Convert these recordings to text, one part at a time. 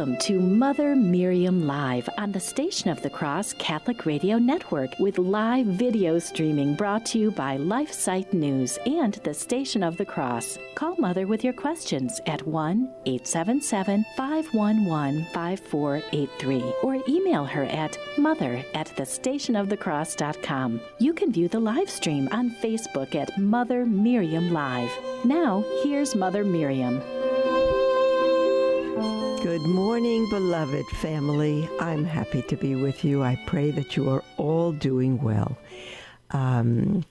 Welcome to Mother Miriam Live on the Station of the Cross Catholic Radio Network with live video streaming brought to you by LifeSite News and the Station of the Cross. Call Mother with your questions at 1-877-511-5483 or email her at mother@thestationofthecross.com. You can view the live stream on Facebook at Mother Miriam Live. Now, here's Mother Miriam. Good morning, beloved family. I'm happy to be with you. I pray that you are all doing well. I'm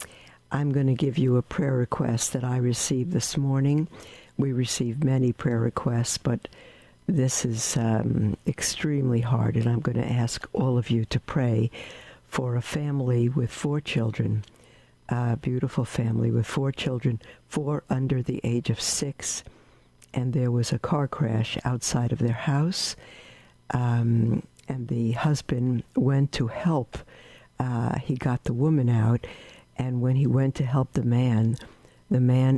going to give you a prayer request that I received this morning. We received many prayer requests, but this is extremely hard, and I'm going to ask all of you to pray for a family with 4 children, a beautiful family with 4 children, 4 under the age of 6. And there was a car crash outside of their house, and the husband went to help. He got the woman out, and when he went to help the man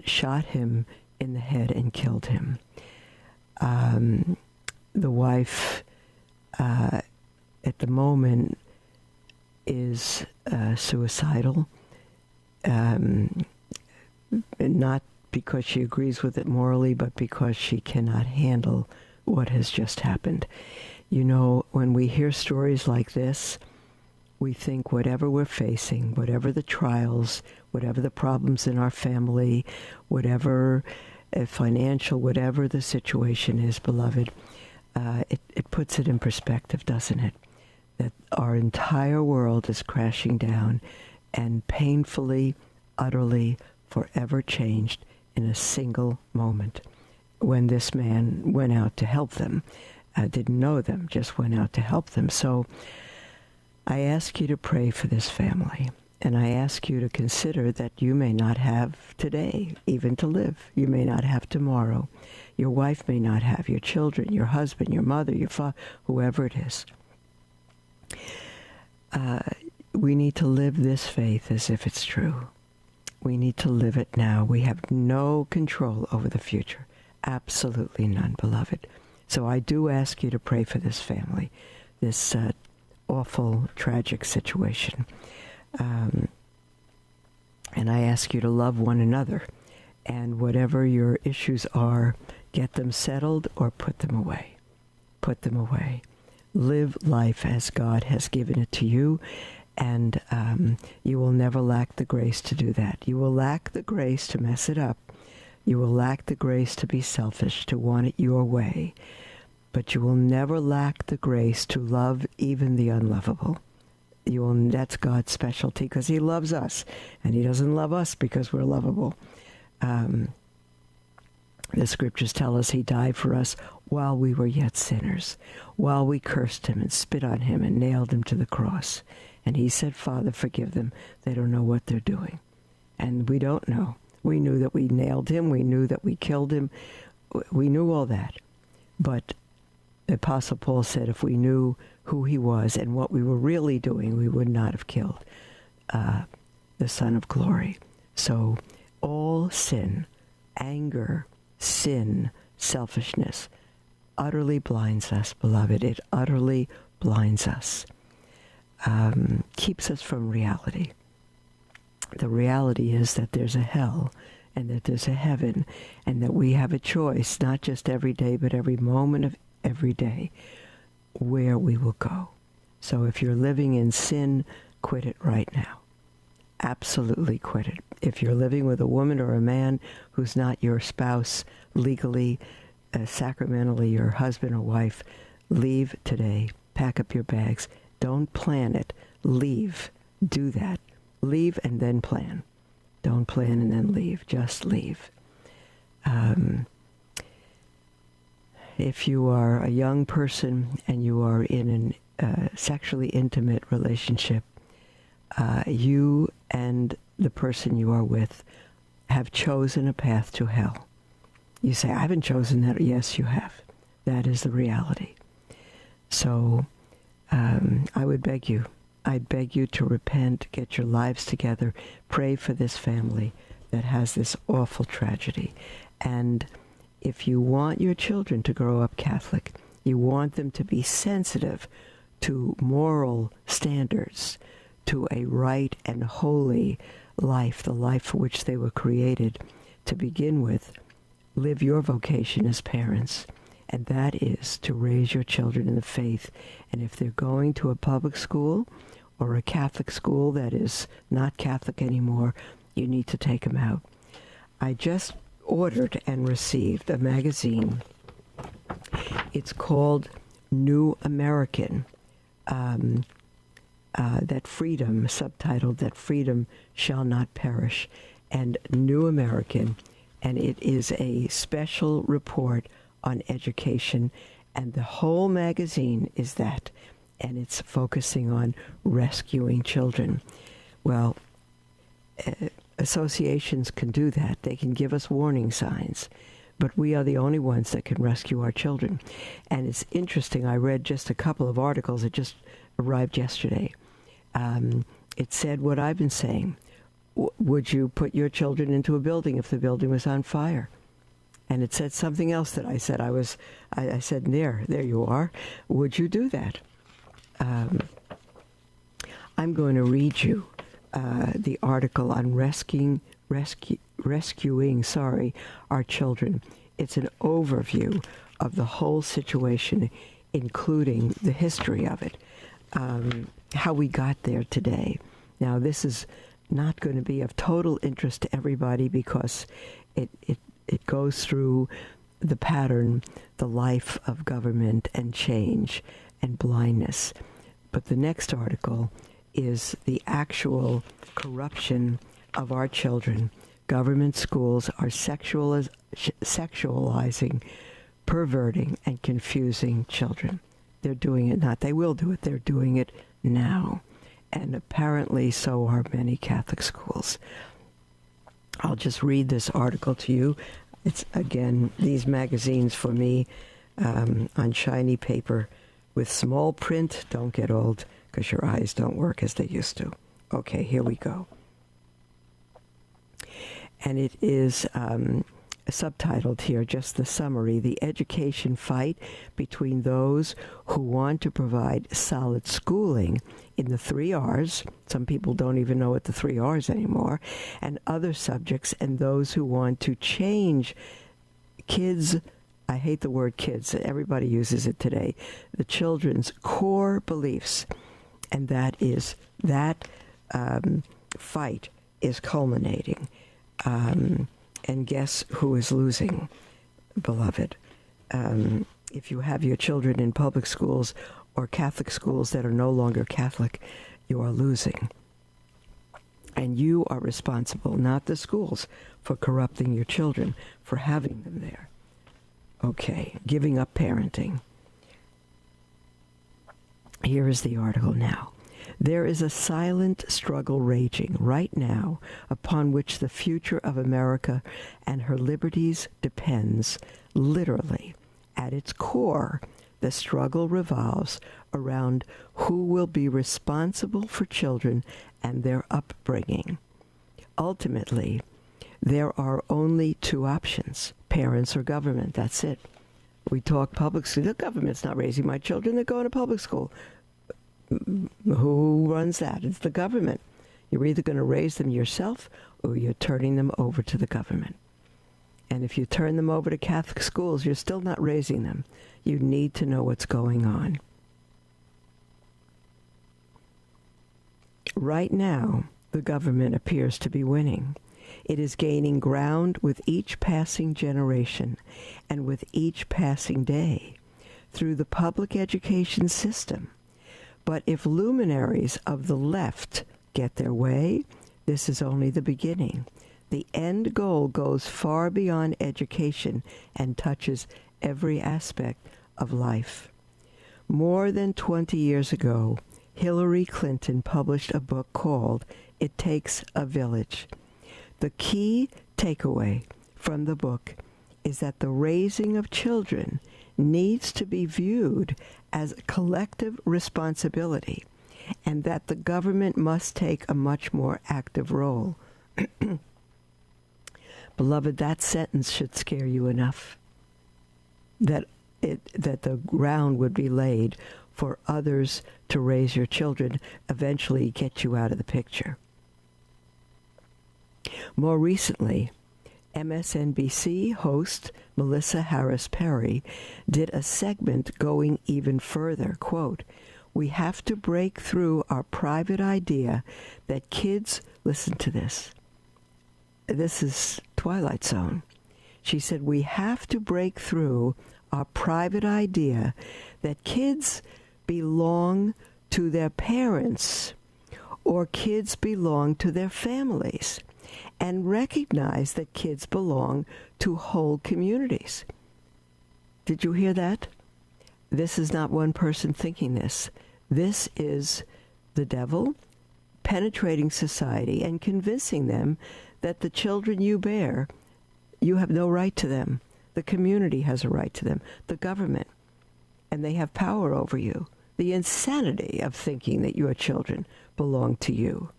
shot him in the head and killed him. The wife, at the moment, is suicidal, not because she agrees with it morally, but because she cannot handle what has just happened. You know, when we hear stories like this, we think whatever we're facing, whatever the trials, whatever the problems in our family, whatever financial, whatever the situation is, beloved, it puts it in perspective, doesn't it? That our entire world is crashing down and painfully, utterly, forever changed in a single moment when this man went out to help them. Didn't know them, just went out to help them. So I ask you to pray for this family, and I ask you to consider that you may not have today even to live. You may not have tomorrow. Your wife may not have, your children, your husband, your mother, your father, whoever it is. We need to live this faith as if it's true. We need to live it now. We have no control over the future. Absolutely none, beloved. So I do ask you to pray for this family, this awful, tragic situation. And I ask you to love one another. And whatever your issues are, get them settled or put them away. Put them away. Live life as God has given it to you. And you will never lack the grace to do that. You will lack the grace to mess it up. You will lack the grace to be selfish, to want it your way. But you will never lack the grace to love even the unlovable. That's God's specialty, because he loves us. And he doesn't love us because we're lovable. The scriptures tell us he died for us while we were yet sinners, while we cursed him and spit on him and nailed him to the cross. And he said, Father, forgive them. They don't know what they're doing. And we don't know. We knew that we nailed him. We knew that we killed him. We knew all that. But the Apostle Paul said if we knew who he was and what we were really doing, we would not have killed the Son of Glory. So all sin, anger, sin, selfishness, utterly blinds us, beloved. It utterly blinds us. Keeps us from reality. The reality is that there's a hell and that there's a heaven, and that we have a choice, not just every day, but every moment of every day, where we will go. So if you're living in sin, quit it right now. Absolutely quit it. If you're living with a woman or a man who's not your spouse legally, sacramentally your husband or wife, leave today. Pack up your bags. Don't plan it. Leave. Do that. Leave and then plan. Don't plan and then leave. Just leave. If you are a young person and you are in a sexually intimate relationship, you and the person you are with have chosen a path to hell. You say, I haven't chosen that. Yes, you have. That is the reality. So I would beg you. I'd beg you to repent, get your lives together, pray for this family that has this awful tragedy. And if you want your children to grow up Catholic, You want them to be sensitive to moral standards, to a right and holy life, the life for which they were created. To begin with, live your vocation as parents, and that is to raise your children in the faith. And if they're going to a public school or a Catholic school that is not Catholic anymore, you need to take them out. I just ordered and received a magazine. It's called New American, that freedom, subtitled That Freedom Shall Not Perish, and New American, and it is a special report on education, and the whole magazine is that, and it's focusing on rescuing children. Well, associations can do that. They can give us warning signs, but we are the only ones that can rescue our children. And it's interesting, I read just a couple of articles that just arrived yesterday. It said what I've been saying. Would you put your children into a building if the building was on fire? And it said something else that I said. I said, there you are. Would you do that? I'm going to read you the article on rescuing our children. It's an overview of the whole situation, including the history of it, how we got there today. Now, this is not going to be of total interest to everybody because it goes through the pattern, the life of government and change and blindness. But the next article is the actual corruption of our children. Government schools are sexualizing, perverting, and confusing children. They're doing it not. They will do it. They're doing it now. And apparently so are many Catholic schools. I'll just read this article to you. It's, again, these magazines for me on shiny paper with small print. Don't get old because your eyes don't work as they used to. Okay, here we go. And it is subtitled here, just the summary, The Education Fight Between Those Who Want to Provide Solid Schooling in the 3 R's, some people don't even know what the 3 R's anymore, and other subjects, and those who want to change kids, I hate the word kids, everybody uses it today, the children's core beliefs. And that fight is culminating. And guess who is losing, beloved? If you have your children in public schools or Catholic schools that are no longer Catholic, you are losing. And you are responsible, not the schools, for corrupting your children, for having them there. Okay, giving up parenting. Here is the article now. There is a silent struggle raging right now upon which the future of America and her liberties depends. Literally, at its core, the struggle revolves around who will be responsible for children and their upbringing. Ultimately, there are only 2 options, parents or government. That's it. We talk public school. The government's not raising my children. They're going to public school. Who runs that? It's the government. You're either going to raise them yourself or you're turning them over to the government. And if you turn them over to Catholic schools, you're still not raising them. You need to know what's going on. Right now, the government appears to be winning. It is gaining ground with each passing generation and with each passing day through the public education system. But if luminaries of the left get their way, this is only the beginning. The end goal goes far beyond education and touches every aspect of life. More than 20 years ago, Hillary Clinton published a book called It Takes a Village. The key takeaway from the book is that the raising of children needs to be viewed as a collective responsibility and that the government must take a much more active role. Beloved, that sentence should scare you enough. That that the ground would be laid for others to raise your children, eventually get you out of the picture. More recently, MSNBC host Melissa Harris Perry did a segment going even further. Quote, "We have to break through our private idea that kids," listen to this. This is Twilight Zone. She said, "We have to break through our private idea that kids belong to their parents or kids belong to their families, and recognize that kids belong to whole communities." Did you hear that? This is not one person thinking this. This is the devil penetrating society and convincing them that the children you bear, you have no right to them. The community has a right to them, the government, and they have power over you. The insanity of thinking that your children belong to you.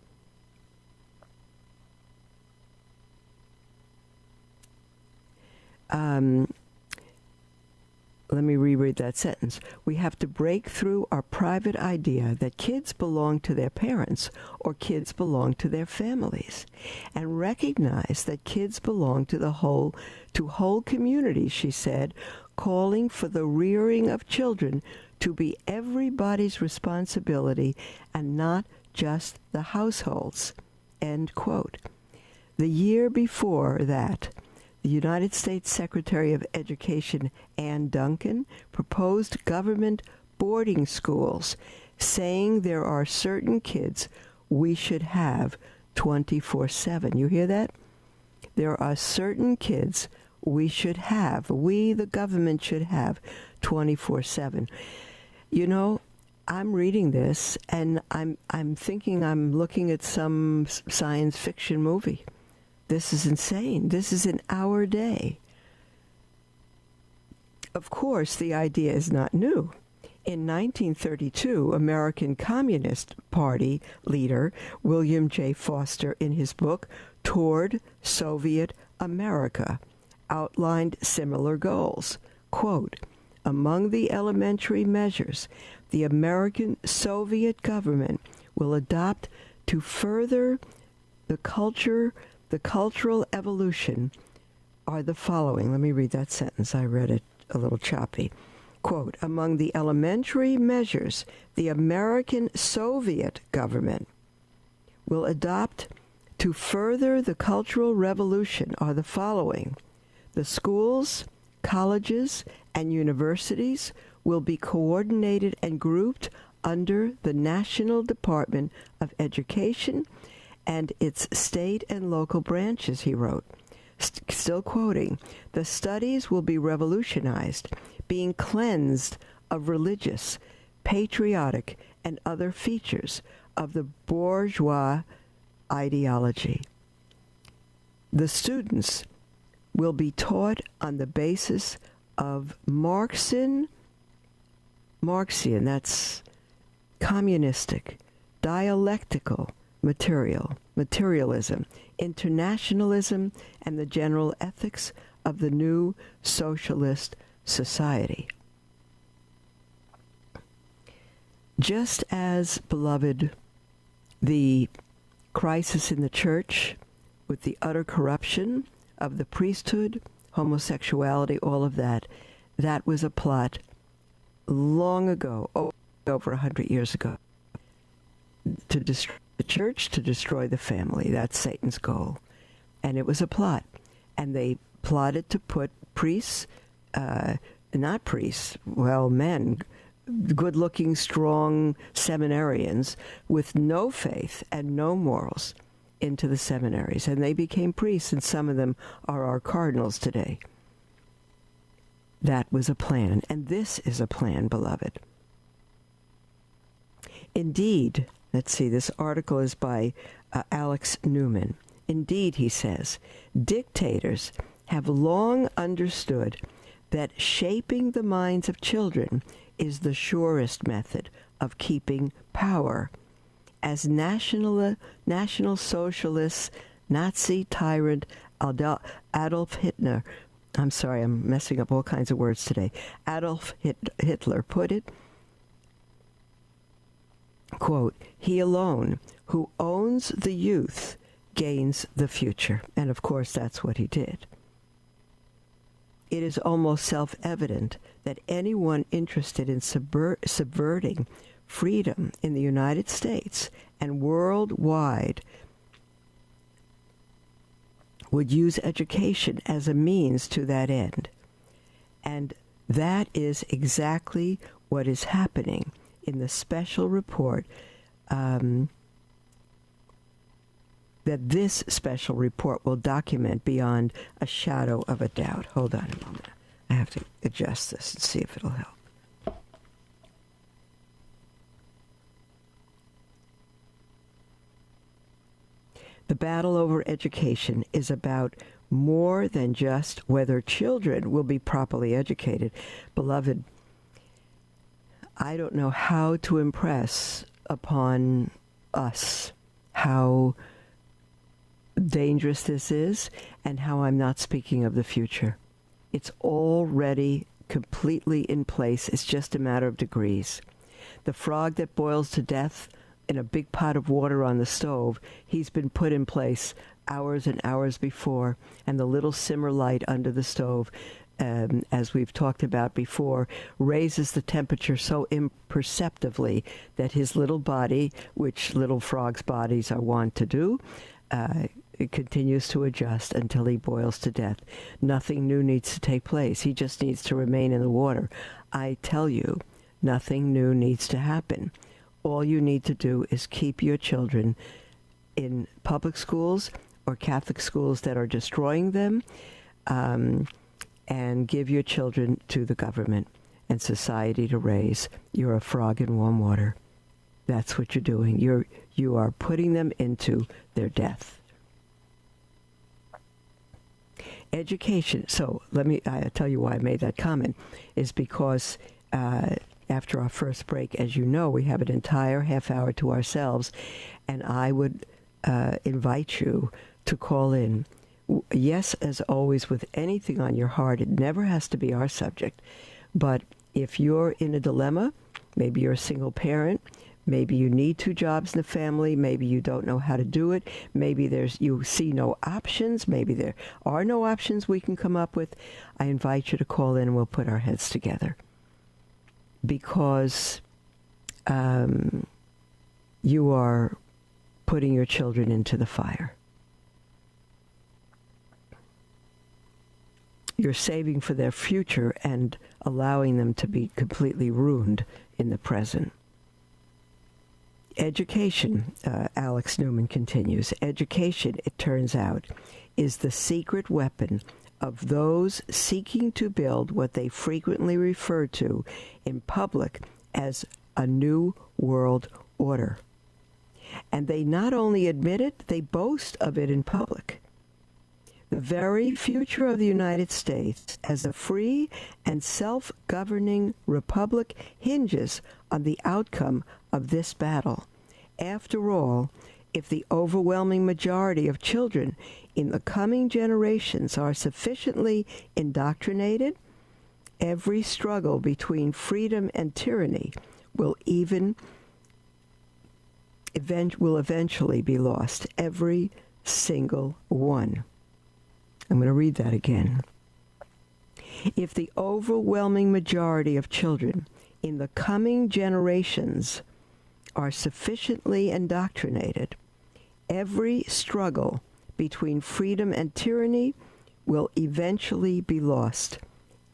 Let me reread that sentence. "We have to break through our private idea that kids belong to their parents or kids belong to their families, and recognize that kids belong to whole communities," she said, calling for the rearing of children to be everybody's responsibility and not just the households. End quote. The year before that, the United States Secretary of Education, Ann Duncan, proposed government boarding schools, saying there are certain kids we should have 24/7. You hear that? There are certain kids we, the government should have 24/7. You know, I'm reading this and I'm thinking I'm looking at some science fiction movie. This is insane. This is in our day. Of course, the idea is not new. In 1932, American Communist Party leader William J. Foster, in his book Toward Soviet America, outlined similar goals. Quote, "Among the elementary measures the American Soviet government will adopt to further the cultural evolution are the following." Let me read that sentence. I read it a little choppy. Quote, "Among the elementary measures the American Soviet government will adopt to further the cultural revolution are the following. The schools, colleges, and universities will be coordinated and grouped under the National Department of Education and its state and local branches," he wrote. Still quoting, "The studies will be revolutionized, being cleansed of religious, patriotic, and other features of the bourgeois ideology. The students will be taught on the basis of Marxian, that's communistic, dialectical materialism, internationalism, and the general ethics of the new socialist society." Just as, beloved, the crisis in the church with the utter corruption of the priesthood, homosexuality, all of that, that was a plot long ago, over 100 years ago, to destroy the church, to destroy the family. That's Satan's goal. And it was a plot. And they plotted to put priests, men, good-looking, strong seminarians with no faith and no morals into the seminaries. And they became priests, and some of them are our cardinals today. That was a plan. And this is a plan, beloved. Indeed, let's see, this article is by Alex Newman. Indeed, he says, dictators have long understood that shaping the minds of children is the surest method of keeping power. As National Socialist Nazi tyrant Adolf Hitler I'm sorry, I'm messing up all kinds of words today. Adolf Hitler put it, quote, "He alone who owns the youth gains the future." And of course, that's what he did. It is almost self-evident that anyone interested in subverting freedom in the United States and worldwide would use education as a means to that end. And that is exactly what is happening in the special report that this special report will document beyond a shadow of a doubt. Hold on a moment. I have to adjust this and see if it'll help. The battle over education is about more than just whether children will be properly educated. Beloved, I don't know how to impress upon us how dangerous this is and how I'm not speaking of the future. It's already completely in place. It's just a matter of degrees. The frog that boils to death in a big pot of water on the stove, he's been put in place hours and hours before, and the little simmer light under the stove, as we've talked about before, raises the temperature so imperceptibly that his little body, which little frogs' bodies are wont to do, it continues to adjust until he boils to death. Nothing new needs to take place. He just needs to remain in the water. I tell you, nothing new needs to happen. All you need to do is keep your children in public schools or Catholic schools that are destroying them, and give your children to the government and society to raise. You're a frog in warm water. That's what you're doing. You are putting them into their death. Education. So I tell you why I made that comment, is because after our first break, as you know, we have an entire half hour to ourselves, and I would invite you to call in. Yes, as always, with anything on your heart, it never has to be our subject. But if you're in a dilemma, maybe you're a single parent, maybe you need 2 jobs in the family, maybe you don't know how to do it, maybe you see no options, maybe there are no options we can come up with, I invite you to call in and we'll put our heads together. Because you are putting your children into the fire. You're saving for their future and allowing them to be completely ruined in the present. Education, Alex Newman continues, education, it turns out, is the secret weapon of those seeking to build what they frequently refer to in public as a new world order. And they not only admit it, they boast of it in public. The very future of the United States as a free and self-governing republic hinges on the outcome of this battle. After all, if the overwhelming majority of children in the coming generations are sufficiently indoctrinated, every struggle between freedom and tyranny will eventually be lost. Every single one. I'm going to read that again. If the overwhelming majority of children in the coming generations are sufficiently indoctrinated, every struggle between freedom and tyranny will eventually be lost.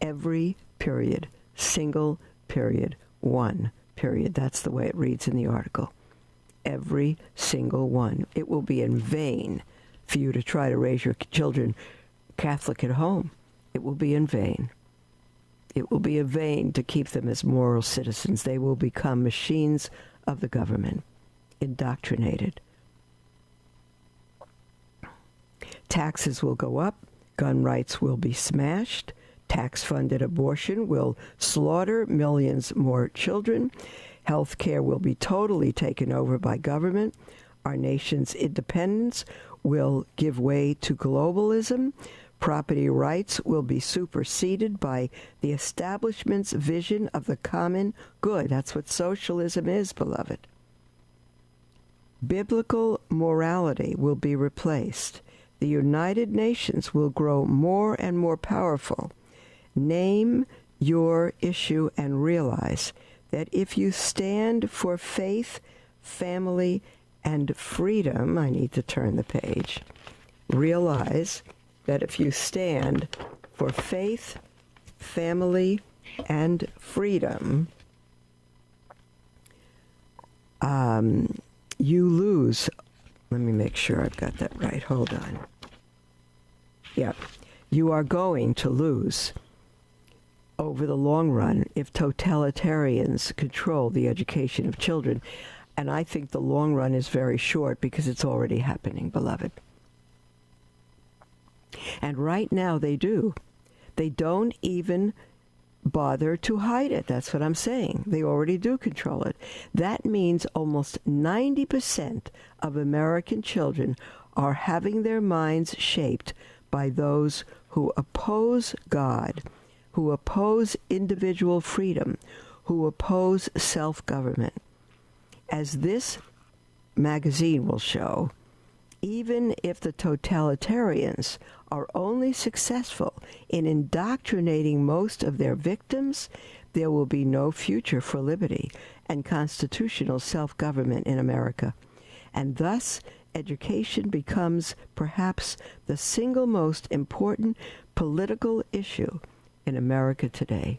Every period, single period, one period. That's the way it reads in the article. Every single one. It will be in vain for you to try to raise your children Catholic at home. It will be in vain. It will be in vain to keep them as moral citizens. They will become machines of the government, indoctrinated. Taxes will go up, gun rights will be smashed, tax-funded abortion will slaughter millions more children, health care will be totally taken over by government, our nation's independence will give way to globalism, Property rights will be superseded by the establishment's vision of the common good. That's what socialism is, beloved. Biblical morality will be replaced. The United Nations will grow more and more powerful. Name your issue and realize that if you stand for faith, family, and freedom, I need to turn the page, realize that if you stand for faith, family, and freedom, you lose. Let me make sure I've got that right. Hold on. Yeah. You are going to lose over the long run if totalitarians control the education of children. And I think the long run is very short because it's already happening, beloved. And right now they do. They don't even bother to hide it. That's what I'm saying. They already do control it. That means almost 90% of American children are having their minds shaped by those who oppose God, who oppose individual freedom, who oppose self-government. As this magazine will show, even if the totalitarians are only successful in indoctrinating most of their victims, there will be no future for liberty and constitutional self-government in America. And thus, education becomes perhaps the single most important political issue in America today.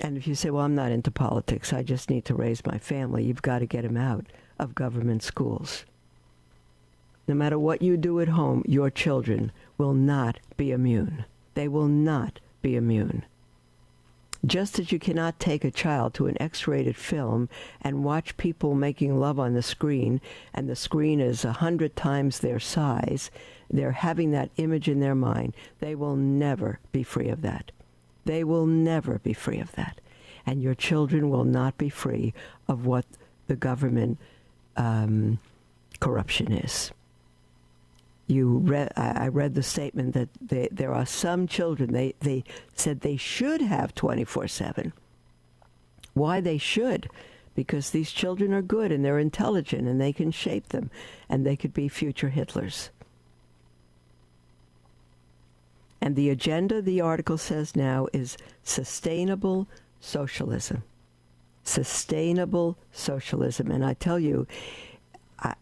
And if you say, well, I'm not into politics, I just need to raise my family, you've got to get them out of government schools. No matter what you do at home, your children will not be immune. They will not be immune. Just as you cannot take a child to an X-rated film and watch people making love on the screen, and the screen is 100 times their size, they're having that image in their mind. They will never be free of that. They will never be free of that. And your children will not be free of what the government corruption is. I read the statement that there are some children, they said they should have 24/7. Why they should? Because these children are good and they're intelligent and they can shape them and they could be future Hitlers. And the agenda, the article says now, is sustainable socialism. Sustainable socialism. And I tell you,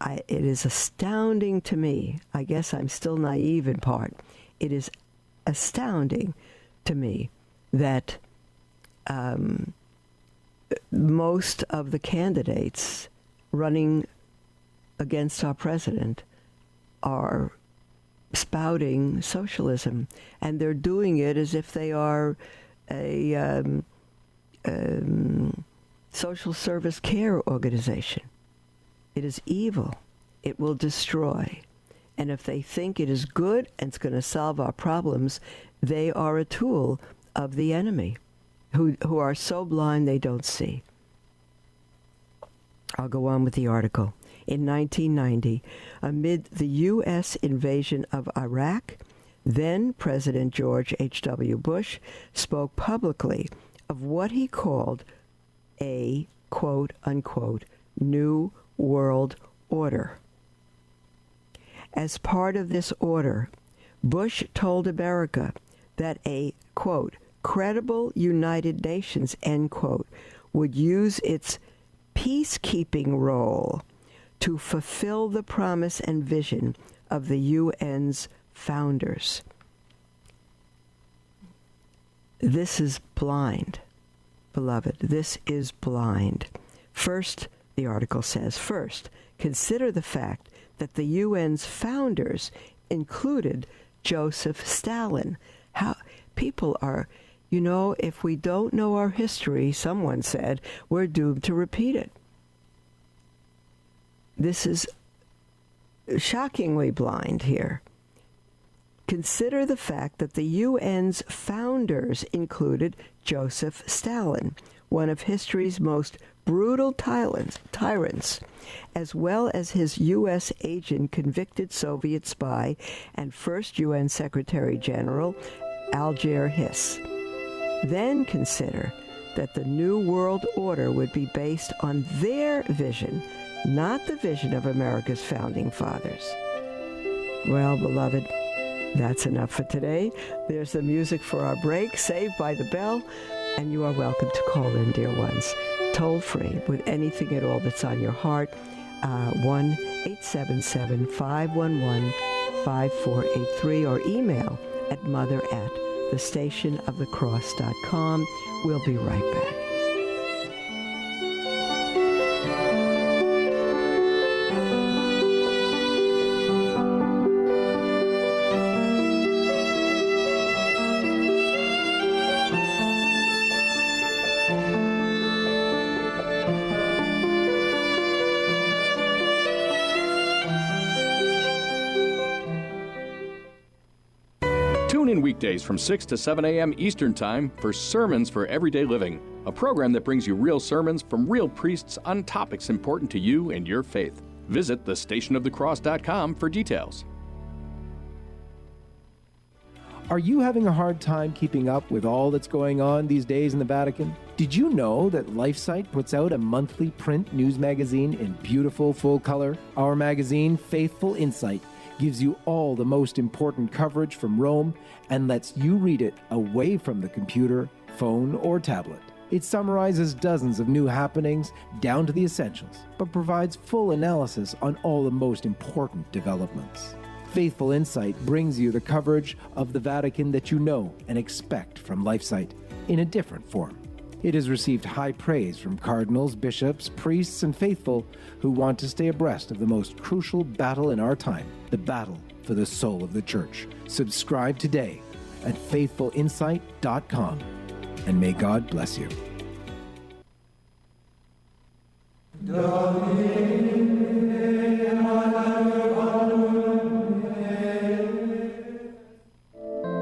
it is astounding to me. I guess I'm still naive in part. It is astounding to me that most of the candidates running against our president are spouting socialism, and they're doing it as if they are a social service care organization. It is evil. It will destroy. And if they think it is good and it's going to solve our problems, they are a tool of the enemy who are so blind they don't see. I'll go on with the article. In 1990, amid the U.S. invasion of Iraq, then President George H.W. Bush spoke publicly of what he called a, quote-unquote, new world order. As part of this order, Bush told America that a, quote, credible United Nations, end quote, would use its peacekeeping role to fulfill the promise and vision of the UN's founders. This is blind, beloved. This is blind. First, the article says, first, consider the fact that the UN's founders included Joseph Stalin. How people are, if we don't know our history, someone said, we're doomed to repeat it. This is shockingly blind here. Consider the fact that the UN's founders included Joseph Stalin. one of history's most brutal tyrants, as well as his U.S. agent, convicted Soviet spy, and first UN Secretary General, Alger Hiss. Then consider that the New World Order would be based on their vision, not the vision of America's founding fathers. Well, beloved, that's enough for today. There's the music for our break, Saved by the Bell, and you are welcome to call in, dear ones, toll-free, with anything at all that's on your heart, 1-877-511-5483, or email at mother@thestationofthecross.com. We'll be right back. Tune in weekdays from 6 to 7 a.m. Eastern Time for Sermons for Everyday Living, a program that brings you real sermons from real priests on topics important to you and your faith. Visit thestationofthecross.com for details. Are you having a hard time keeping up with all that's going on these days in the Vatican? Did you know that LifeSite puts out a monthly print news magazine in beautiful full color? Our magazine, Faithful Insight, gives you all the most important coverage from Rome and lets you read it away from the computer, phone, or tablet. It summarizes dozens of new happenings down to the essentials, but provides full analysis on all the most important developments. Faithful Insight brings you the coverage of the Vatican that you know and expect from LifeSite in a different form. It has received high praise from cardinals, bishops, priests, and faithful who want to stay abreast of the most crucial battle in our time, the battle for the soul of the Church. Subscribe today at faithfulinsight.com, and may God bless you.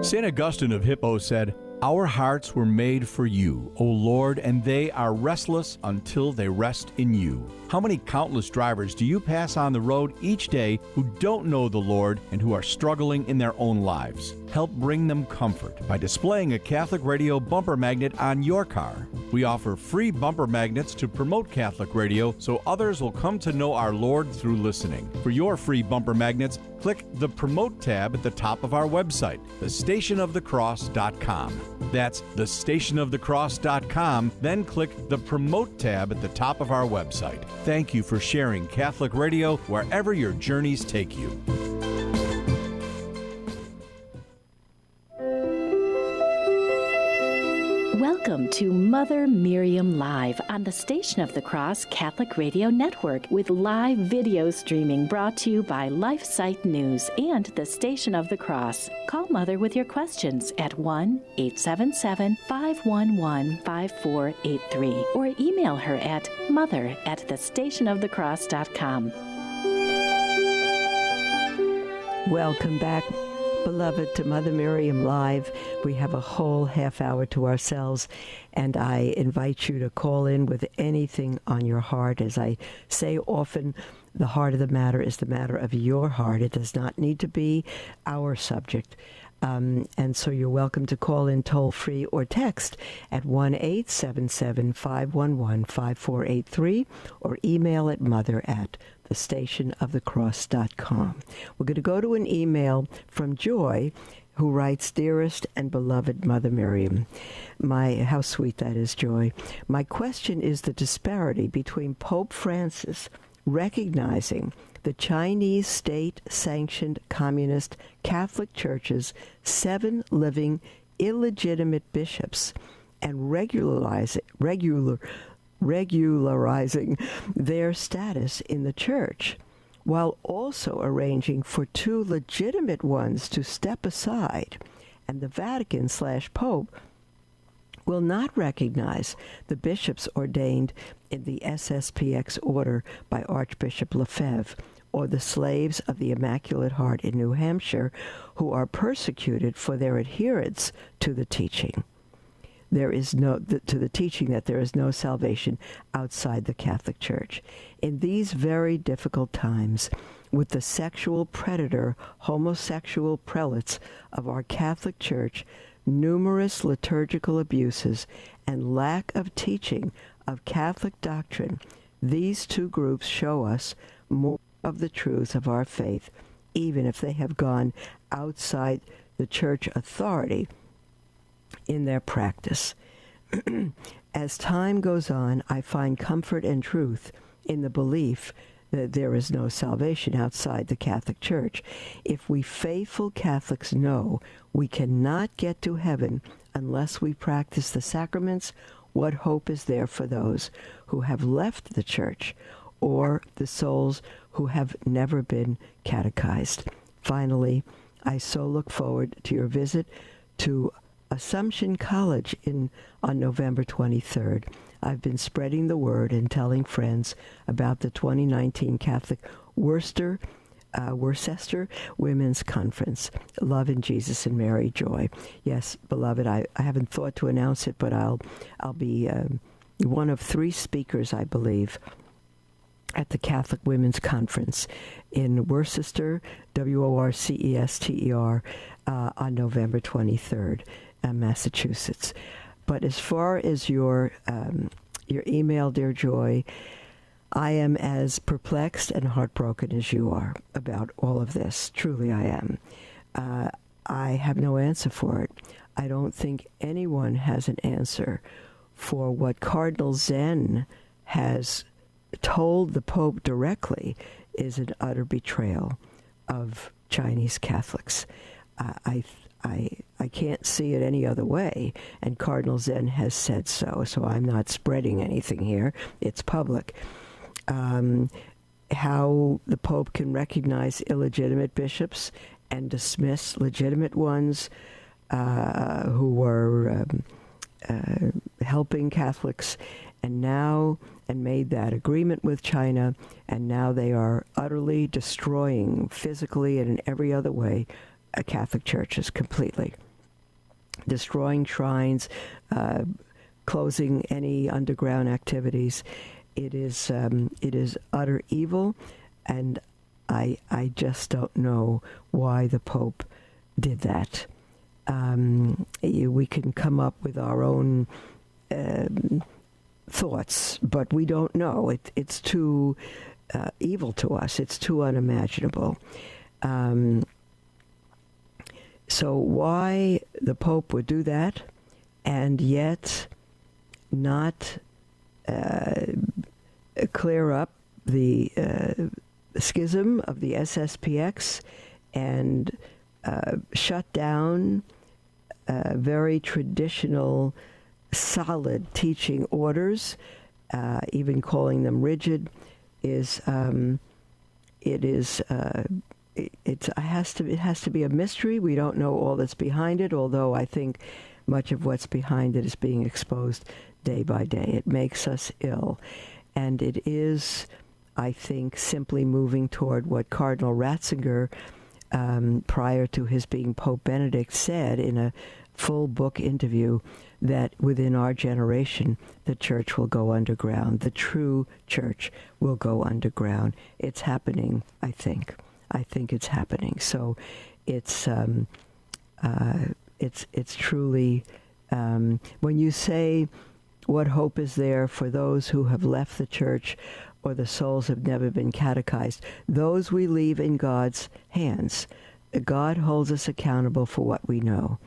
St. Augustine of Hippo said, "Our hearts were made for you, O Lord, and they are restless until they rest in you." How many countless drivers do you pass on the road each day who don't know the Lord and who are struggling in their own lives? Help bring them comfort by displaying a Catholic Radio bumper magnet on your car. We offer free bumper magnets to promote Catholic Radio so others will come to know our Lord through listening. For your free bumper magnets, click the Promote tab at the top of our website, thestationofthecross.com. That's thestationofthecross.com, then click the Promote tab at the top of our website. Thank you for sharing Catholic Radio wherever your journeys take you. Welcome to Mother Miriam Live on the Station of the Cross Catholic Radio Network, with live video streaming brought to you by LifeSite News and the Station of the Cross. Call Mother with your questions at 1-877-511-5483 or email her at mother@thestationofthecross.com. Welcome back, beloved, to Mother Miriam Live. We have a whole half hour to ourselves, and I invite you to call in with anything on your heart. As I say often, the heart of the matter is the matter of your heart. It does not need to be our subject. And so you're welcome to call in toll-free or text at 1-877-511-5483 or email at mother@thestationofthecross.com. We're going to go to an email from Joy, who writes, "Dearest and beloved Mother Miriam, how sweet that is, Joy. My question is the disparity between Pope Francis recognizing the Chinese state-sanctioned communist Catholic Church's 7 living illegitimate bishops and regularizing their status in the Church, while also arranging for 2 legitimate ones to step aside, and the Vatican/Pope will not recognize the bishops ordained in the SSPX order by Archbishop Lefebvre, or the slaves of the Immaculate Heart in New Hampshire, who are persecuted for their adherence to the teaching. to the teaching that there is no salvation outside the Catholic Church. In these very difficult times, with the sexual predator, homosexual prelates of our Catholic Church, numerous liturgical abuses, and lack of teaching of Catholic doctrine, these two groups show us more of the truth of our faith, even if they have gone outside the church authority in their practice. As time goes on, I find comfort and truth in the belief that there is no salvation outside the Catholic Church. If we faithful Catholics know we cannot get to heaven unless we practice the sacraments, what hope is there for those who have left the Church or the souls who have never been catechized? Finally, I so look forward to your visit to Assumption College on November 23rd. I've been spreading the word and telling friends about the 2019 Catholic Worcester Women's Conference. Love in Jesus and Mary Joy. Yes, beloved, I haven't thought to announce it, but I'll be one of 3 speakers, I believe, at the Catholic Women's Conference in Worcester, Worcester, on November 23rd, Massachusetts. But as far as your email, dear Joy, I am as perplexed and heartbroken as you are about all of this. Truly I am. I have no answer for it. I don't think anyone has an answer for what Cardinal Zen has told the Pope directly is an utter betrayal of Chinese Catholics. I can't see it any other way, and Cardinal Zen has said so I'm not spreading anything here. It's public. How the Pope can recognize illegitimate bishops and dismiss legitimate ones who were helping Catholics, and made that agreement with China, and now they are utterly destroying physically and in every other way Catholic churches completely. Destroying shrines, closing any underground activities. It is utter evil, and I just don't know why the Pope did that. We can come up with our own thoughts, but we don't know. It's too evil to us. It's too unimaginable. So why the Pope would do that, and yet not clear up the schism of the SSPX and shut down very traditional, solid teaching orders, even calling them rigid, it has to be a mystery. We don't know all that's behind it, although I think much of what's behind it is being exposed day by day. It makes us ill. And it is, I think, simply moving toward what Cardinal Ratzinger, prior to his being Pope Benedict, said in a full book interview, that within our generation, the church will go underground. The true church will go underground. It's happening, I think. I think it's happening. So it's truly, when you say, what hope is there for those who have left the church or the souls have never been catechized? Those we leave in God's hands. God holds us accountable for what we know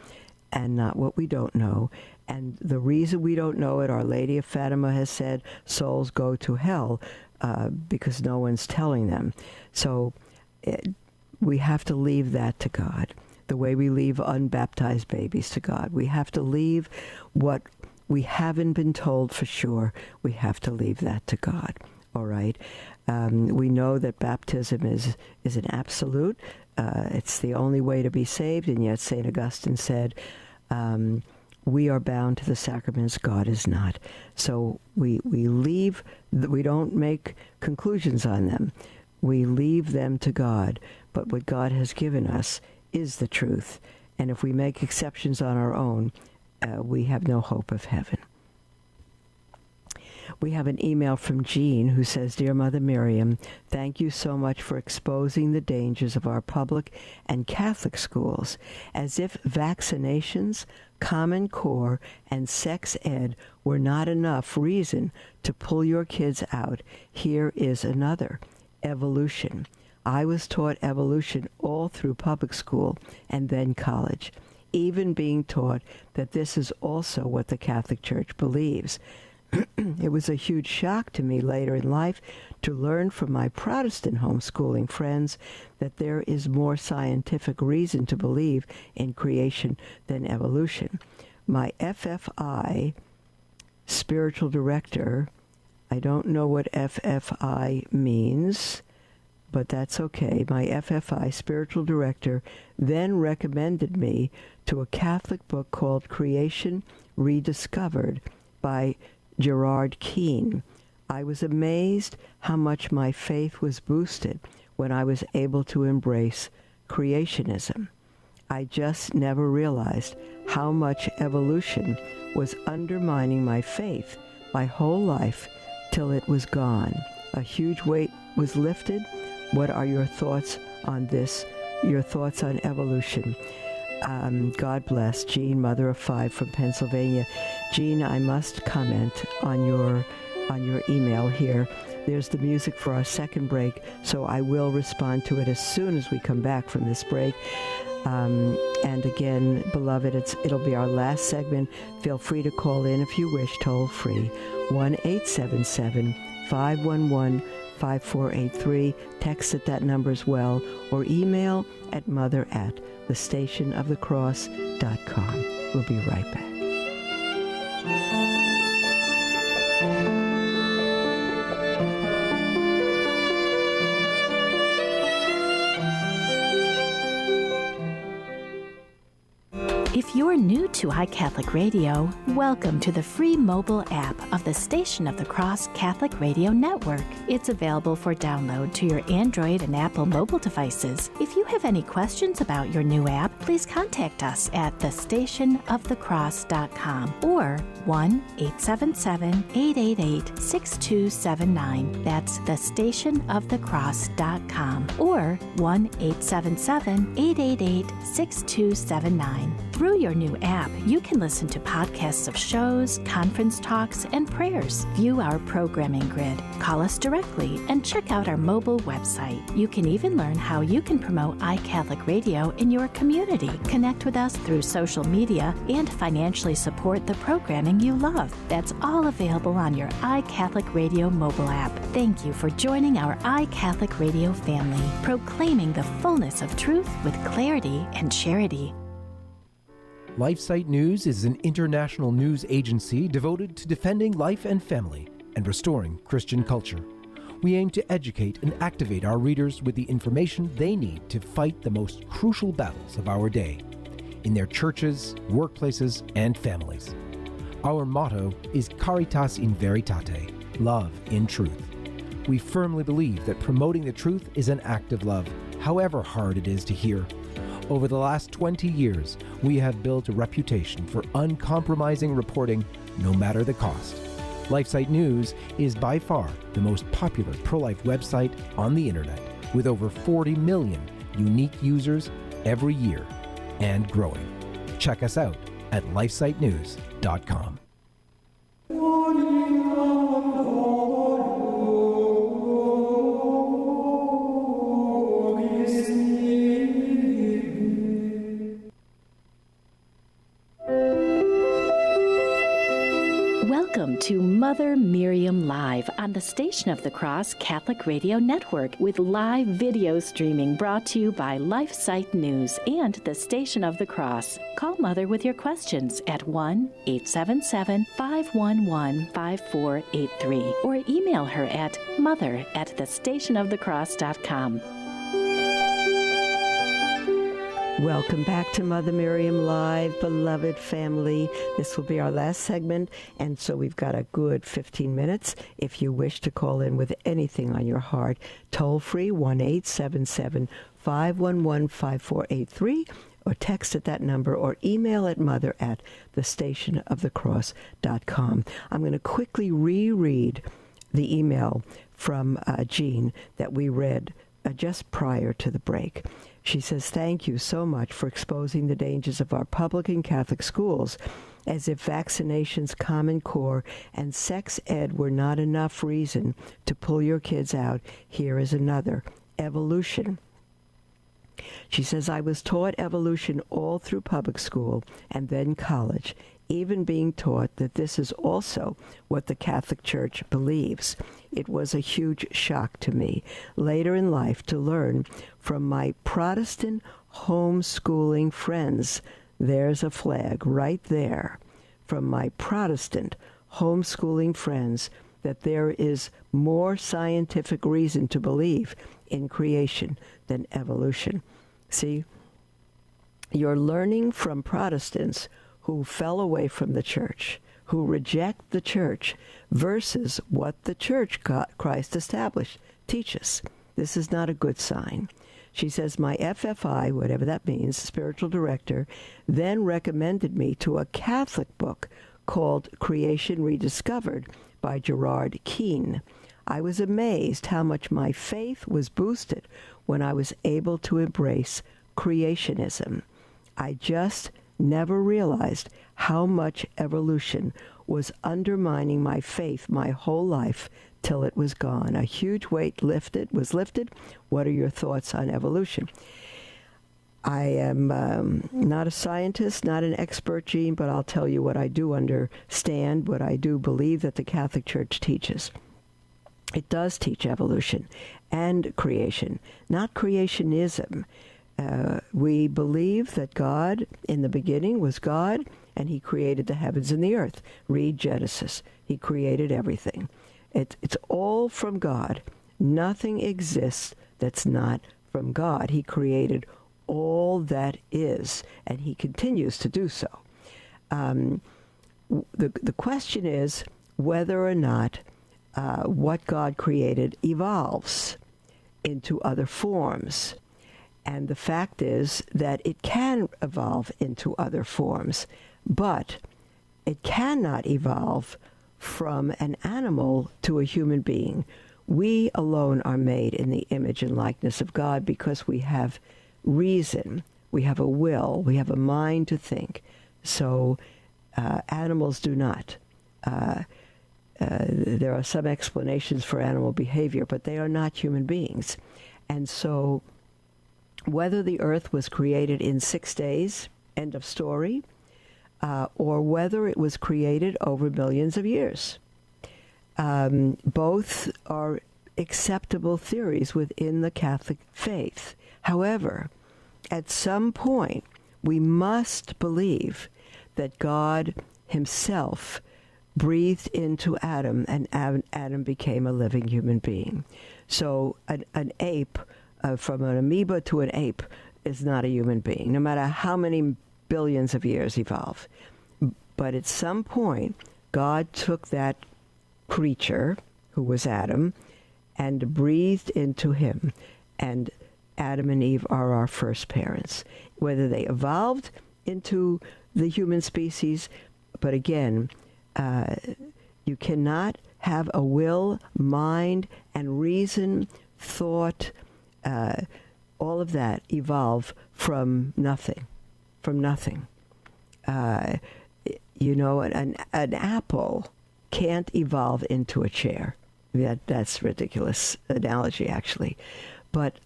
and not what we don't know. And the reason we don't know it, Our Lady of Fatima has said, souls go to hell because no one's telling them. So we have to leave that to God, the way we leave unbaptized babies to God. We have to leave what we haven't been told for sure. We have to leave that to God. All right? We know that baptism is an absolute. It's the only way to be saved, and yet St. Augustine said, we are bound to the sacraments, God is not. So we don't make conclusions on them. We leave them to God. But what God has given us is the truth. And if we make exceptions on our own, we have no hope of heaven. We have an email from Jean who says, Dear Mother Miriam, thank you so much for exposing the dangers of our public and Catholic schools, as if vaccinations, Common Core, and sex ed were not enough reason to pull your kids out. Here is another, evolution. I was taught evolution all through public school and then college, even being taught that this is also what the Catholic Church believes. It was a huge shock to me later in life to learn from my Protestant homeschooling friends that there is more scientific reason to believe in creation than evolution. My FFI spiritual director, I don't know what FFI means, but that's okay. My FFI spiritual director then recommended me to a Catholic book called Creation Rediscovered by Gerard Keane. I was amazed how much my faith was boosted when I was able to embrace creationism. I just never realized how much evolution was undermining my faith my whole life till it was gone. A huge weight was lifted. What are your thoughts on this? Your thoughts on evolution? God bless. Jean, mother of 5 from Pennsylvania. Jean, I must comment on your email here. There's the music for our second break, so I will respond to it as soon as we come back from this break. And again, beloved, it'll be our last segment. Feel free to call in if you wish, toll free, 1-877-511-5483. Text at that number as well, or email at mother@thestationofthecross.com. We'll be right back. If you're new to iCatholic Radio, welcome to the free mobile app of the Station of the Cross Catholic Radio Network. It's available for download to your Android and Apple mobile devices. If you have any questions about your new app, please contact us at thestationofthecross.com or 1-877-888-6279. That's thestationofthecross.com or 1-877-888-6279. Through your new app, you can listen to podcasts of shows, conference talks, and prayers. View our programming grid, call us directly, and check out our mobile website. You can even learn how you can promote iCatholic Radio in your community. Connect with us through social media and financially support the programming you love. That's all available on your iCatholic Radio mobile app. Thank you for joining our iCatholic Radio family, proclaiming the fullness of truth with clarity and charity. LifeSite News is an international news agency devoted to defending life and family and restoring Christian culture. We aim to educate and activate our readers with the information they need to fight the most crucial battles of our day, in their churches, workplaces, and families. Our motto is Caritas in Veritate, love in truth. We firmly believe that promoting the truth is an act of love, however hard it is to hear. Over the last 20 years, we have built a reputation for uncompromising reporting, no matter the cost. LifeSite News is by far the most popular pro-life website on the internet, with over 40 million unique users every year and growing. Check us out at lifesitenews.com. Welcome to Mother Miriam Live on the Station of the Cross Catholic Radio Network, with live video streaming brought to you by LifeSite News and the Station of the Cross. Call Mother with your questions at 1-877-511-5483 or email her at mother@thestationofthecross.com. Welcome back to Mother Miriam Live, beloved family. This will be our last segment, and so we've got a good 15 minutes. If you wish to call in with anything on your heart, toll free 1-877-511-5483. or text at that number, or email at mother@thestationofthecross.com. I'm going to quickly reread the email from Jean that we read just prior to the break. She says, "Thank you so much for exposing the dangers of our public and Catholic schools. As if vaccinations, Common Core, and sex ed were not enough reason to pull your kids out, here is another. Evolution." She says, "I was taught evolution all through public school and then college, even being taught that this is also what the Catholic Church believes. It was a huge shock to me later in life to learn from my Protestant homeschooling friends." There's a flag right there. From my Protestant homeschooling friends, that there is more scientific reason to believe in creation than evolution. See, you're learning from Protestants who fell away from the church, who reject the church, versus what the church Christ established teaches. This is not a good sign. She says, "My FFI, whatever that means, spiritual director, then recommended me to a Catholic book called Creation Rediscovered by Gerard Keane. I was amazed how much my faith was boosted when I was able to embrace creationism. I just never realized how much evolution was undermining my faith my whole life till it was gone. A huge weight was lifted. What are your thoughts on evolution?" I am not a scientist, not an expert, Jean, but I'll tell you what I do understand, what I do believe that the Catholic Church teaches. It does teach evolution and creation, not creationism. We believe that God, in the beginning, was God, and he created the heavens and the earth. Read Genesis. He created everything. It's all from God. Nothing exists that's not from God. He created all that is, and he continues to do so. The question is whether or not what God created evolves into other forms. And the fact is that it can evolve into other forms, but it cannot evolve from an animal to a human being. We alone are made in the image and likeness of God because we have reason, we have a will, we have a mind to think. So animals do not. There are some explanations for animal behavior, but they are not human beings. And so whether the earth was created in 6 days, end of story, or whether it was created over millions of years, both are acceptable theories within the Catholic faith. However, at some point, we must believe that God himself breathed into Adam, and Adam became a living human being. So an ape, from an amoeba to an ape, is not a human being, no matter how many billions of years evolve. But at some point, God took that creature, who was Adam, and breathed into him. And Adam and Eve are our first parents. Whether they evolved into the human species, but again, you cannot have a will, mind, and reason, thought, all of that evolve from nothing. From nothing. An apple can't evolve into a chair. That's ridiculous analogy, actually. But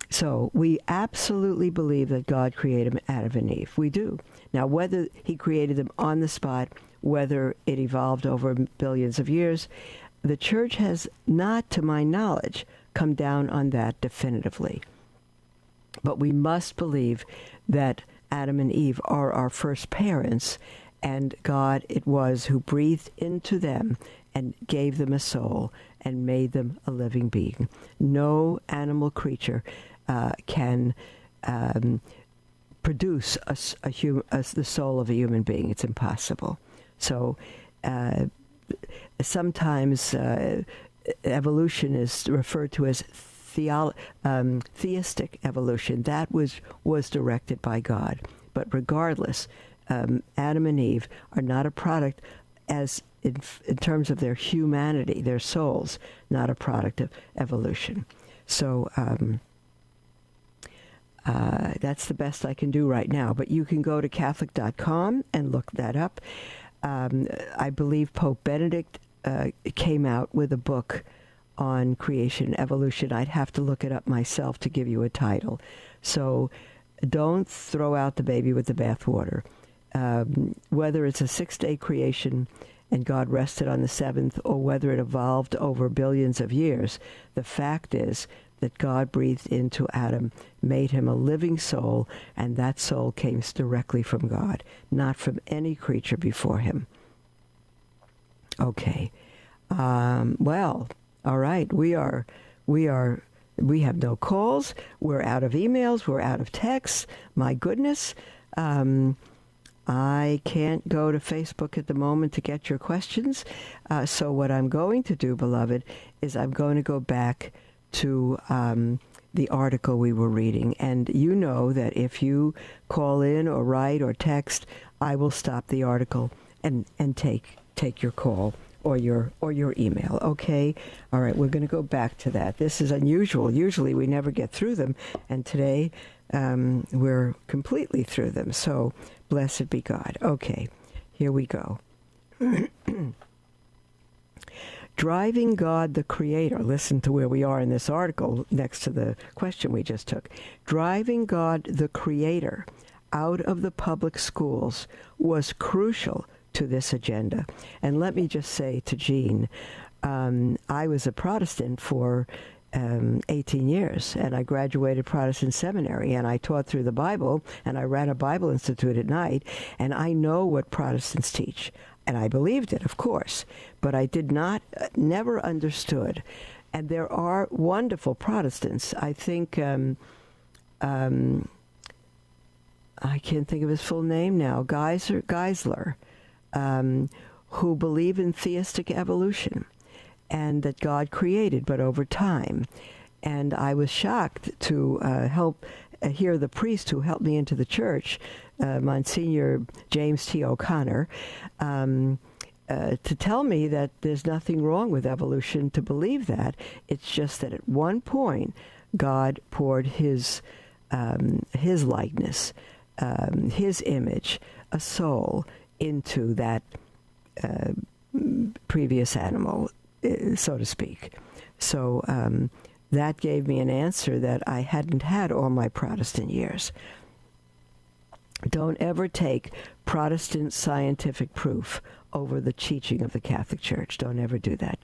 so we absolutely believe that God created Adam and Eve. We do. Now, whether he created them on the spot, whether it evolved over billions of years, the church has not, to my knowledge, come down on that definitively. But we must believe that Adam and Eve are our first parents, and God it was who breathed into them and gave them a soul and made them a living being. No animal creature can produce the soul of a human being. It's impossible. So sometimes evolution is referred to as theistic evolution. That was directed by God. But regardless, Adam and Eve are not a product as in terms of their humanity, their souls, not a product of evolution. So that's the best I can do right now. But you can go to Catholic.com and look that up. I believe Pope Benedict came out with a book on creation and evolution. I'd have to look it up myself to give you a title. So don't throw out the baby with the bathwater. Whether it's a 6-day creation and God rested on the seventh, or whether it evolved over billions of years, the fact is that God breathed into Adam, made him a living soul, and that soul came directly from God, not from any creature before him. Okay. Well, all right. We have no calls. We're out of emails. We're out of texts. My goodness. I can't go to Facebook at the moment to get your questions. So what I'm going to do, beloved, is I'm going to go back to the article we were reading. And you know that if you call in or write or text, I will stop the article and take your call or your email. Okay? All right, we're going to go back to that. This is unusual. Usually we never get through them. And today we're completely through them. So blessed be God. Okay, here we go. Driving God the Creator. Listen to where we are in this article next to the question we just took. Driving God the Creator out of the public schools was crucial to this agenda. And let me just say to Jean, I was a Protestant for 18 years, and I graduated Protestant seminary, and I taught through the Bible, and I ran a Bible Institute at night, and I know what Protestants teach. And I believed it, of course, but I did not, never understood. And there are wonderful Protestants. I think, I can't think of his full name now, Geisler, who believe in theistic evolution and that God created, but over time. And I was shocked to hear the priest who helped me into the church, Monsignor James T. O'Connor, to tell me that there's nothing wrong with evolution to believe that. It's just that at one point, God poured his likeness, his image, a soul into that previous animal, so to speak. So that gave me an answer that I hadn't had all my Protestant years. Don't ever take Protestant scientific proof over the teaching of the Catholic Church. Don't ever do that.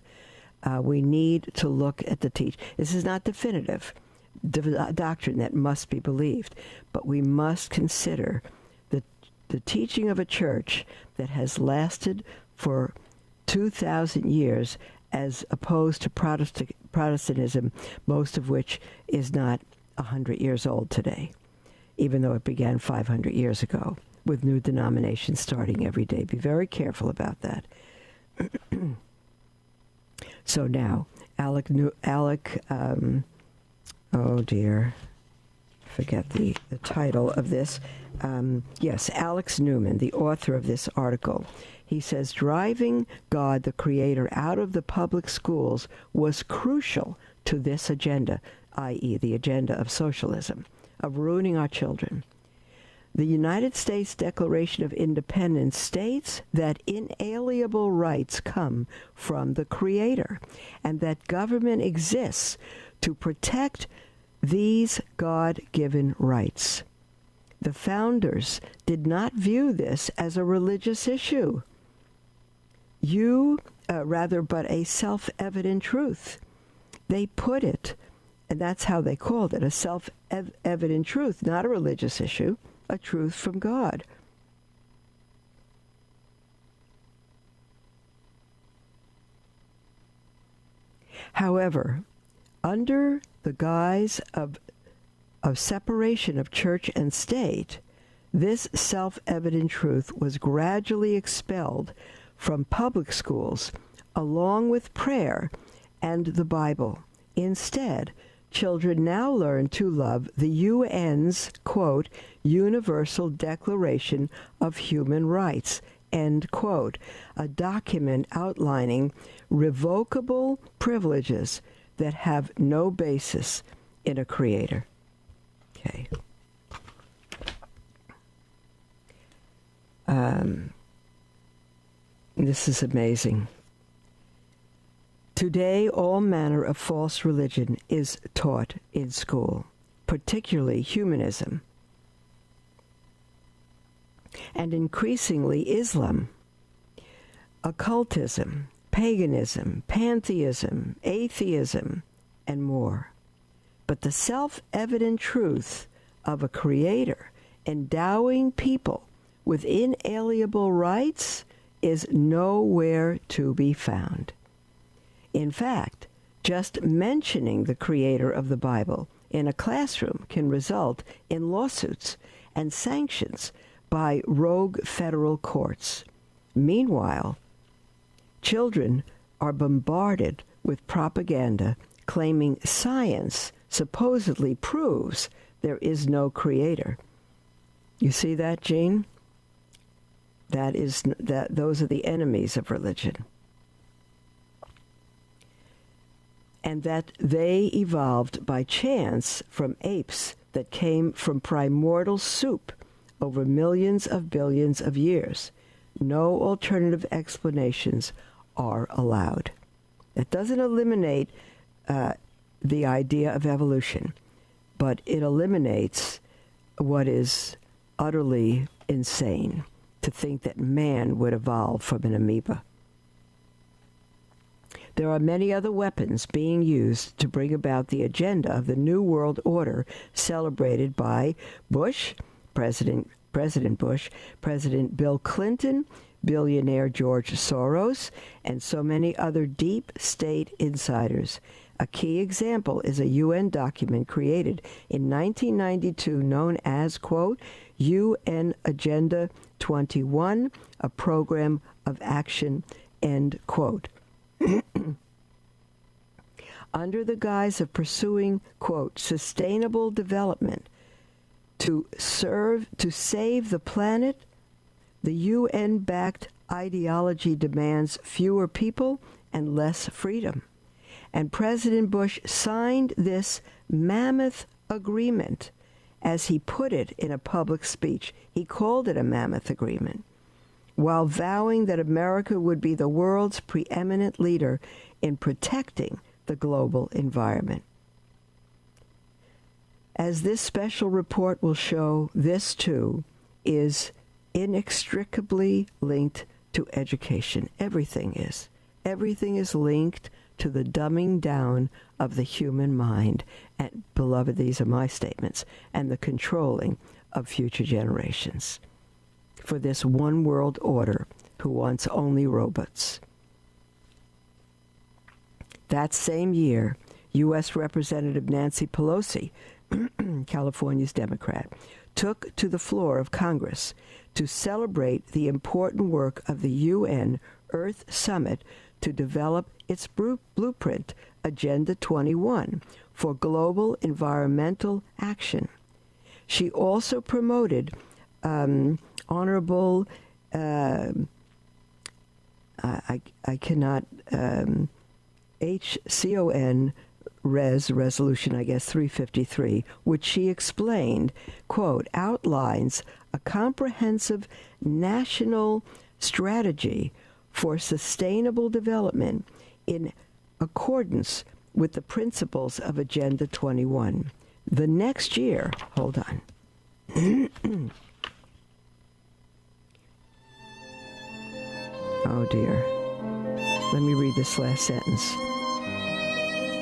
We need to look at the teach. This is not definitive doctrine that must be believed, but we must consider the teaching of a church that has lasted for 2,000 years as opposed to Protestantism, most of which is not 100 years old today, even though it began 500 years ago, with new denominations starting every day. Be very careful about that. So now, oh dear, forget the title of this. Yes, Alex Newman, the author of this article. He says, driving God the Creator out of the public schools was crucial to this agenda, i.e. the agenda of socialism, of ruining our children. The United States Declaration of Independence states that inalienable rights come from the Creator and that government exists to protect these God-given rights. The founders did not view this as a religious issue, but a self-evident truth. They put it, and that's how they called it, a self-evident truth, not a religious issue, a truth from God. However, under the guise of separation of church and state, this self-evident truth was gradually expelled from public schools along with prayer and the Bible. Instead, children now learn to love the UN's, quote, Universal Declaration of Human Rights, end quote, a document outlining revocable privileges that have no basis in a creator. Okay. This is amazing. Today, all manner of false religion is taught in school, particularly humanism, and increasingly Islam, occultism, paganism, pantheism, atheism, and more. But the self-evident truth of a creator endowing people with inalienable rights is nowhere to be found. In fact, just mentioning the creator of the Bible in a classroom can result in lawsuits and sanctions by rogue federal courts. Meanwhile, children are bombarded with propaganda claiming science supposedly proves there is no creator. You see that, Jean? Those are the enemies of religion. And that they evolved by chance from apes that came from primordial soup over millions of billions of years. No alternative explanations are allowed. It doesn't eliminate the idea of evolution, but it eliminates what is utterly insane, to think that man would evolve from an amoeba. There are many other weapons being used to bring about the agenda of the New World Order celebrated by Bush, President Bush, President Bill Clinton, billionaire George Soros, and so many other deep state insiders. A key example is a UN document created in 1992 known as, quote, UN Agenda 21, a program of action, end quote. Under the guise of pursuing, quote, sustainable development to save the planet, the UN-backed ideology demands fewer people and less freedom. And President Bush signed this mammoth agreement, as he put it in a public speech. He called it a mammoth agreement, while vowing that America would be the world's preeminent leader in protecting the global environment. As this special report will show, this too is inextricably linked to education. Everything is. Everything is linked to the dumbing down of the human mind. And, beloved, these are my statements, and the controlling of future generations for this one world order who wants only robots. That same year, U.S. Representative Nancy Pelosi, California's Democrat, took to the floor of Congress to celebrate the important work of the UN Earth Summit to develop its blueprint, Agenda 21, for global environmental action. She also promoted Honorable, HCON Resolution, I guess, 353, which she explained, quote, outlines a comprehensive national strategy for sustainable development in accordance with the principles of Agenda 21. The next year, hold on. Oh dear. Let me read this last sentence.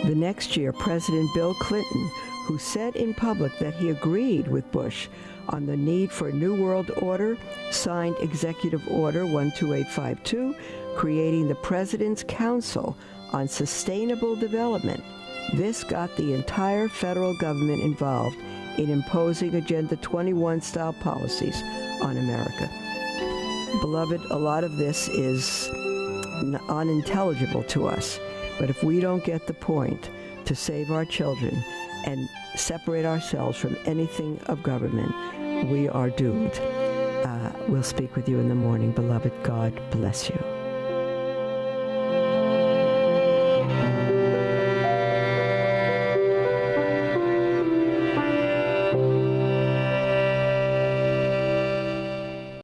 The next year, President Bill Clinton, who said in public that he agreed with Bush on the need for a new world order, signed Executive Order 12852, creating the President's Council on Sustainable Development. This got the entire federal government involved in imposing Agenda 21-style policies on America. Beloved, a lot of this is unintelligible to us, but if we don't get the point to save our children and separate ourselves from anything of government, we are doomed. We'll speak with you in the morning. Beloved, God bless you.